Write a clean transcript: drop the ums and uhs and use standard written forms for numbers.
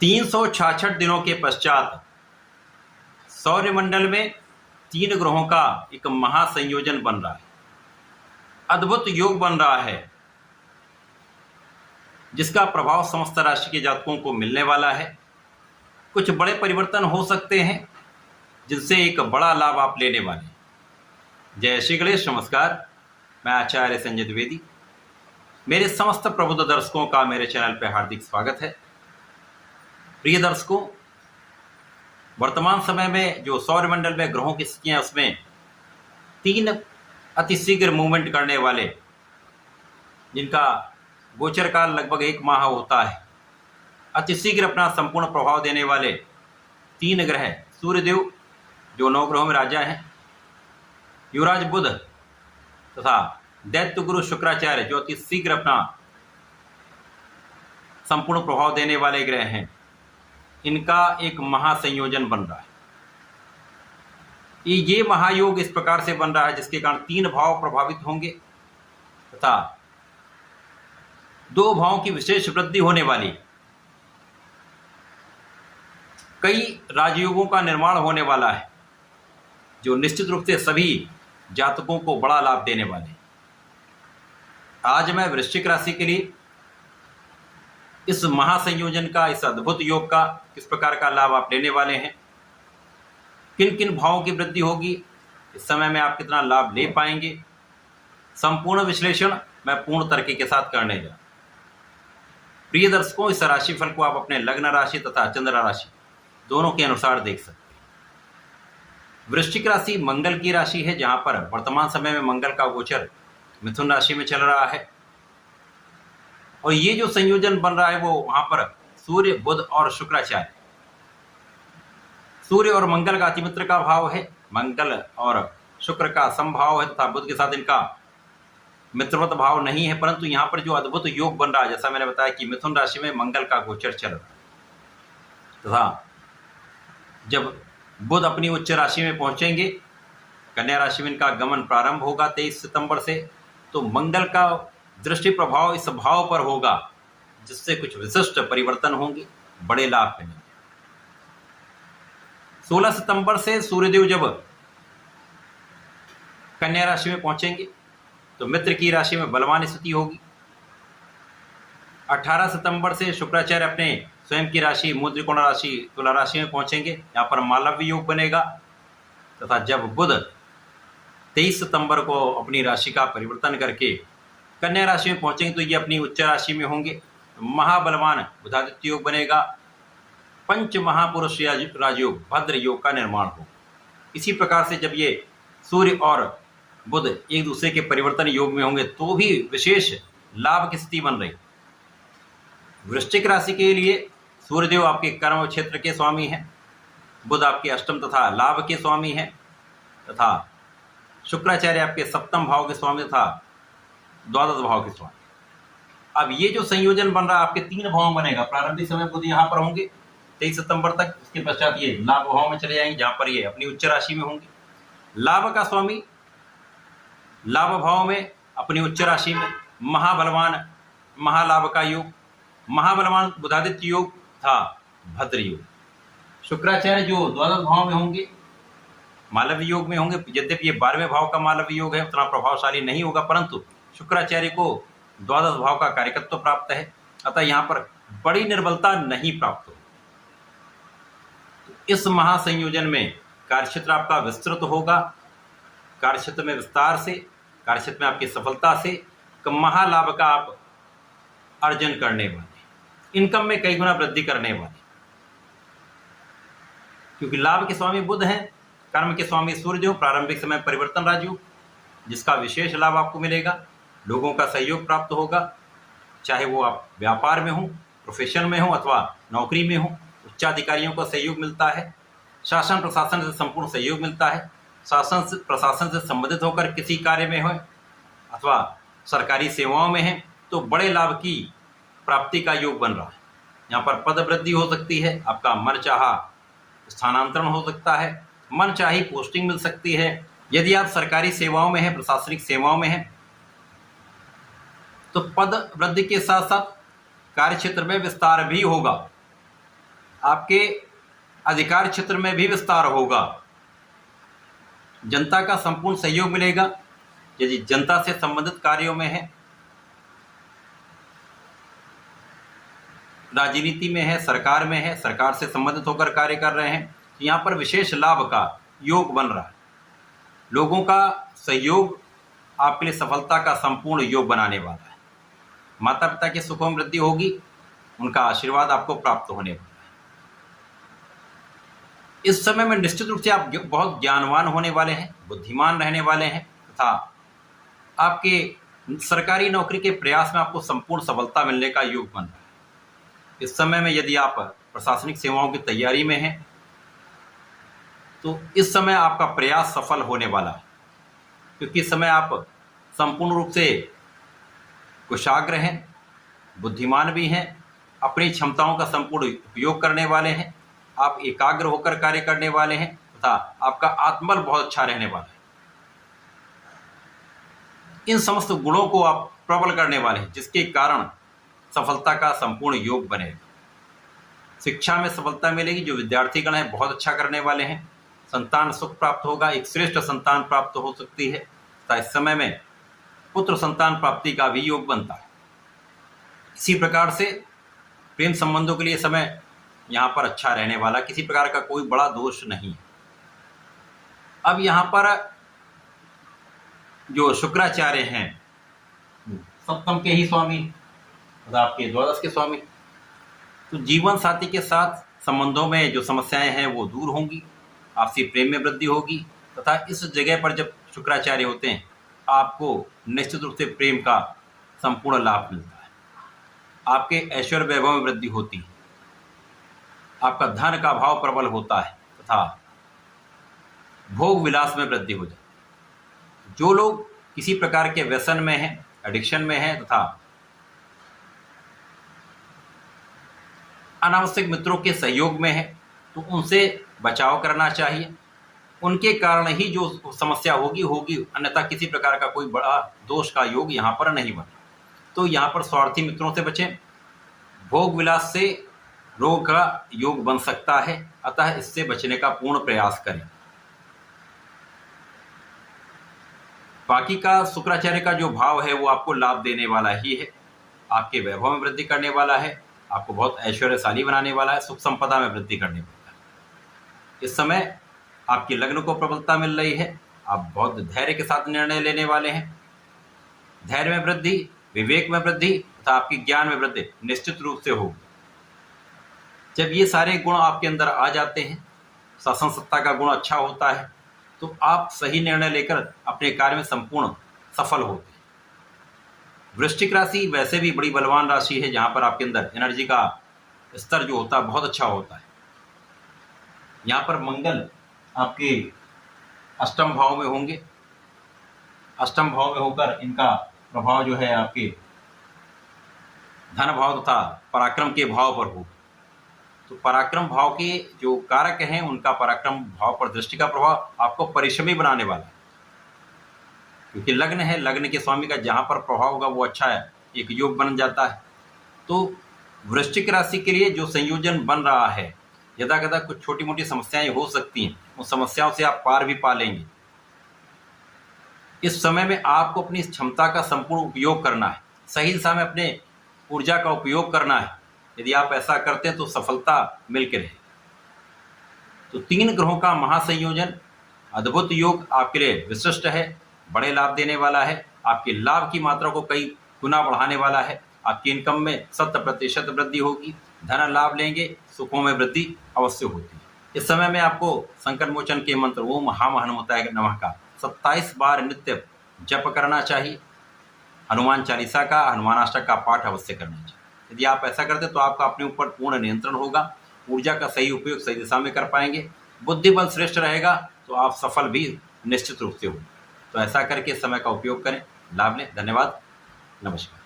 366 दिनों के पश्चात सौरमंडल में 3 ग्रहों का एक महासंयोजन बन रहा है, अद्भुत योग बन रहा है, जिसका प्रभाव समस्त राशि के जातकों को मिलने वाला है। कुछ बड़े परिवर्तन हो सकते हैं, जिनसे एक बड़ा लाभ आप लेने वाले हैं। जय श्री गणेश। नमस्कार, मैं आचार्य संजय द्विवेदी। मेरे समस्त प्रबुद्ध दर्शकों का मेरे चैनल पर हार्दिक स्वागत है। प्रिय दर्शकों, वर्तमान समय में जो सौरमंडल में ग्रहों की स्थितियां हैं, उसमें 3 अतिशीघ्र मूवमेंट करने वाले, जिनका गोचर काल लगभग 1 माह होता है, अतिशीघ्र अपना संपूर्ण प्रभाव देने वाले 3 ग्रह सूर्यदेव जो 9 ग्रहों में राजा हैं, युवराज बुध तथा दैत्य गुरु शुक्राचार्य जो अति शीघ्र अपना संपूर्ण प्रभाव देने वाले ग्रह हैं, इनका एक महासंयोजन बन रहा है। ये महायोग इस प्रकार से बन रहा है जिसके कारण 3 भाव प्रभावित होंगे तथा 2 भावों की विशेष वृद्धि होने वाली। कई राजयोगों का निर्माण होने वाला है, जो निश्चित रूप से सभी जातकों को बड़ा लाभ देने वाले हैं। आज मैं वृश्चिक राशि के लिए इस महासंयोजन का, इस अद्भुत योग का किस प्रकार का लाभ आप लेने वाले हैं, किन किन भावों की वृद्धि होगी, इस समय में आप कितना लाभ ले पाएंगे, संपूर्ण विश्लेषण मैं पूर्ण तरीके के साथ करने जा रहा हूं। प्रिय दर्शकों, इस राशिफल को आप अपने लग्न राशि तथा चंद्र राशि दोनों के अनुसार देख सकते हैं। वृश्चिक राशि मंगल की राशि है, जहां पर वर्तमान समय में मंगल का गोचर मिथुन राशि में चल रहा है, और ये जो संयोजन बन रहा है वो वहां पर सूर्य, बुध और शुक्राचार्य, सूर्य और मंगल का अतिमित्र का भाव है, मंगल और शुक्र का समभाव है तथा बुध के साथ इनका मित्रवत भाव नहीं है। परंतु यहाँ पर जो अद्भुत योग बन रहा है, जैसा मैंने बताया कि मिथुन राशि में मंगल का गोचर चल रहा है तथा जब बुध अपनी उच्च राशि में पहुंचेंगे, कन्या राशि में इनका गमन प्रारंभ होगा 23 सितंबर से, तो मंगल का दृष्टि प्रभाव इस भाव पर होगा, जिससे कुछ विशिष्ट परिवर्तन होंगे, बड़े लाभ मिलेंगे। 16 सितंबर से सूर्यदेव जब कन्या राशि में पहुंचेंगे तो मित्र की राशि में बलवान स्थिति होगी। 18 सितंबर से शुक्राचार्य अपने स्वयं की राशि मूल राशि तुला राशि में पहुंचेंगे, यहाँ पर मालव्य योग बनेगा तथा जब बुध 23 सितंबर को अपनी राशि का परिवर्तन करके कन्या राशि में पहुंचेंगे तो ये अपनी उच्च राशि में होंगे, महाबलवान बुधादित्य योग बनेगा। पंच महापुरुष राजयोग भद्र योग का निर्माण होगा। इसी प्रकार से जब ये सूर्य और बुध एक दूसरे के परिवर्तन योग में होंगे तो भी विशेष लाभ की स्थिति बन रही। वृश्चिक राशि के लिए सूर्यदेव आपके कर्म क्षेत्र के स्वामी हैं, बुध आपके अष्टम तथा लाभ के स्वामी हैं तथा शुक्राचार्य आपके सप्तम भाव के स्वामी तथा द्वादश भाव के स्वामी। अब ये जो संयोजन बन रहा है आपके 3 भाव बनेगा। प्रारंभिक समय बुध यहाँ पर होंगे 23 सितंबर तक, उसके पश्चात ये लाभ भाव में चले जाएंगे, जहां पर ये अपनी उच्च राशि में होंगे। लाभ का स्वामी लाभ भाव में अपनी उच्च राशि में, महाबलवान महालाभ का योग, महाबलवान बुधादित्य योग था भद्र योग। शुक्राचार्य जो द्वादश भाव में होंगे, मालव्य योग में होंगे। यद्यपि ये 12वें भाव का मालव्य योग है, उतना प्रभावशाली नहीं होगा, परंतु शुक्राचार्य को द्वादश भाव का कार्यकत्व प्राप्त है, अतः यहाँ पर बड़ी निर्बलता नहीं प्राप्त हो। इस महासंयोजन में कार्यक्षेत्र आपका विस्तृत होगा, कार्यक्षेत्र में विस्तार से, कार्यक्षेत्र में आपकी सफलता से महालाभ का आप अर्जन करने वाले, इनकम में कई गुना वृद्धि करने वाले, क्योंकि लाभ के स्वामी बुध हैं, कर्म के स्वामी सूर्यदेव, प्रारंभिक समय परिवर्तन राजयोग, जिसका विशेष लाभ आपको मिलेगा। लोगों का सहयोग प्राप्त होगा, चाहे वो आप व्यापार में हो, प्रोफेशन में हो अथवा नौकरी में हो, उच्चाधिकारियों का सहयोग मिलता है, शासन प्रशासन से संपूर्ण सहयोग मिलता है। शासन प्रशासन से संबंधित होकर किसी कार्य में हो अथवा सरकारी सेवाओं में है तो बड़े लाभ की प्राप्ति का योग बन रहा है। यहाँ पर पद वृद्धि हो सकती है, आपका मनचाहा स्थानांतरण हो सकता है, मनचाही पोस्टिंग मिल सकती है। यदि आप सरकारी सेवाओं में हैं, प्रशासनिक सेवाओं में हैं, तो पद वृद्धि के साथ साथ कार्य क्षेत्र में विस्तार भी होगा। आपके अधिकार क्षेत्र में भी विस्तार होगा। जनता का संपूर्ण सहयोग मिलेगा यदि जनता से संबंधित कार्यों में है, राजनीति में है, सरकार में है, सरकार से संबंधित होकर कार्य कर रहे हैं, तो यहाँ पर विशेष लाभ का योग बन रहा है। लोगों का सहयोग आपके लिए सफलता का संपूर्ण योग बनाने वाला है। माता पिता के सुखों में वृद्धि होगी, उनका आशीर्वाद आपको प्राप्त होने वाला है। इस समय में निश्चित रूप से आप बहुत ज्ञानवान होने वाले हैं, बुद्धिमान रहने वाले हैं तथा आपके सरकारी नौकरी के प्रयास में आपको संपूर्ण सफलता मिलने का योग बन रहा है। इस समय में यदि आप प्रशासनिक सेवाओं की तैयारी में हैं तो इस समय आपका प्रयास सफल होने वाला है, क्योंकि इस समय आप संपूर्ण रूप से कुशाग्र हैं, बुद्धिमान भी हैं, अपनी क्षमताओं का संपूर्ण उपयोग करने वाले हैं, आप एकाग्र होकर कार्य करने वाले हैं तथा आपका आत्मबल बहुत अच्छा रहने वाला है। इन समस्त गुणों को आप प्रबल करने वाले हैं, जिसके कारण सफलता का संपूर्ण योग बनेगा। शिक्षा में सफलता मिलेगी, जो विद्यार्थीगण हैं बहुत अच्छा करने वाले हैं, संतान सुख प्राप्त होगा, एक श्रेष्ठ संतान प्राप्त हो सकती है तथा इस समय में पुत्र संतान प्राप्ति का भी योग बनता है। इसी प्रकार से प्रेम संबंधों के लिए समय यहाँ पर अच्छा रहने वाला, किसी प्रकार का कोई बड़ा दोष नहीं है। अब यहाँ पर जो शुक्राचार्य हैं सप्तम के ही स्वामी तथा आपके द्वादश के स्वामी, तो जीवन साथी के साथ संबंधों में जो समस्याएं हैं वो दूर होंगी, आपसी प्रेम में वृद्धि होगी तथा इस जगह पर जब शुक्राचार्य होते हैं आपको निश्चित रूप से प्रेम का संपूर्ण लाभ मिलता है। आपके ऐश्वर्य वैभव में वृद्धि होती है, आपका धन का भाव प्रबल होता है तथा भोग विलास में वृद्धि हो जाती है। जो लोग किसी प्रकार के व्यसन में हैं, एडिक्शन में हैं तथा अनावश्यक मित्रों के सहयोग में है तो उनसे बचाव करना चाहिए। उनके कारण ही जो समस्या होगी, अन्यथा किसी प्रकार का कोई बड़ा दोष का योग यहाँ पर नहीं बना। तो यहाँ पर स्वार्थी मित्रों से बचें। भोग विलास से रोग का योग बन सकता है, अतः इससे बचने का पूर्ण प्रयास करें। बाकी का शुक्राचार्य का जो भाव है वो आपको लाभ देने वाला ही है, आपके वैभव में वृद्धि करने वाला है, आपको बहुत ऐश्वर्यशाली बनाने वाला है, सुख संपदा में वृद्धि करने वाला है। इस समय आपकी लग्न को प्रबलता मिल रही है, आप बहुत धैर्य के साथ निर्णय लेने वाले हैं। धैर्य में वृद्धि, विवेक में वृद्धि तथा आपकी ज्ञान में वृद्धि निश्चित रूप से होगी। जब ये सारे गुण आपके अंदर आ जाते हैं, शासन सत्ता का गुण अच्छा होता है, तो आप सही निर्णय लेकर अपने कार्य में संपूर्ण सफल होते हैं। वृश्चिक राशि वैसे भी बड़ी बलवान राशि है, जहाँ पर आपके अंदर एनर्जी का स्तर जो होता है बहुत अच्छा होता है। यहाँ पर मंगल आपके अष्टम भाव में होंगे, अष्टम भाव में होकर इनका प्रभाव जो है आपके धन भाव तथा पराक्रम के भाव पर होगा। तो पराक्रम भाव के जो कारक हैं उनका पराक्रम भाव पर दृष्टि का प्रभाव आपको परिश्रमी बनाने वाला है, क्योंकि लग्न है, लग्न के स्वामी का जहाँ पर प्रभाव होगा वो अच्छा है, एक योग बन जाता है। तो वृश्चिक राशि के लिए जो संयोजन बन रहा है, यदा कदा कुछ छोटी मोटी समस्याएं हो सकती हैं, उन समस्याओं से आप पार भी पा लेंगे। इस समय में आपको अपनी क्षमता का संपूर्ण उपयोग करना है, सही दिशा में अपने ऊर्जा का उपयोग करना है। यदि आप ऐसा करते हैं तो सफलता मिलकर रहे। तो 3 ग्रहों का महासंयोजन अद्भुत योग आपके लिए विशिष्ट है, बड़े लाभ देने वाला है, आपके लाभ की मात्रा को कई गुना बढ़ाने वाला है। आपकी इनकम में 100% वृद्धि होगी, धन लाभ लेंगे, सुखों में वृद्धि अवश्य होती है। इस समय में आपको संकट मोचन के मंत्र ओम महामहिमताय नमः का 27 बार नित्य जप करना चाहिए। हनुमान चालीसा का, हनुमान अष्टक का पाठ अवश्य करना चाहिए। यदि आप ऐसा करते तो आपका अपने ऊपर पूर्ण नियंत्रण होगा, ऊर्जा का सही उपयोग सही दिशा में कर पाएंगे, बुद्धि बल श्रेष्ठ रहेगा तो आप सफल भी निश्चित रूप से होंगे। तो ऐसा करके समय का उपयोग करें, लाभ लें। धन्यवाद, नमस्कार।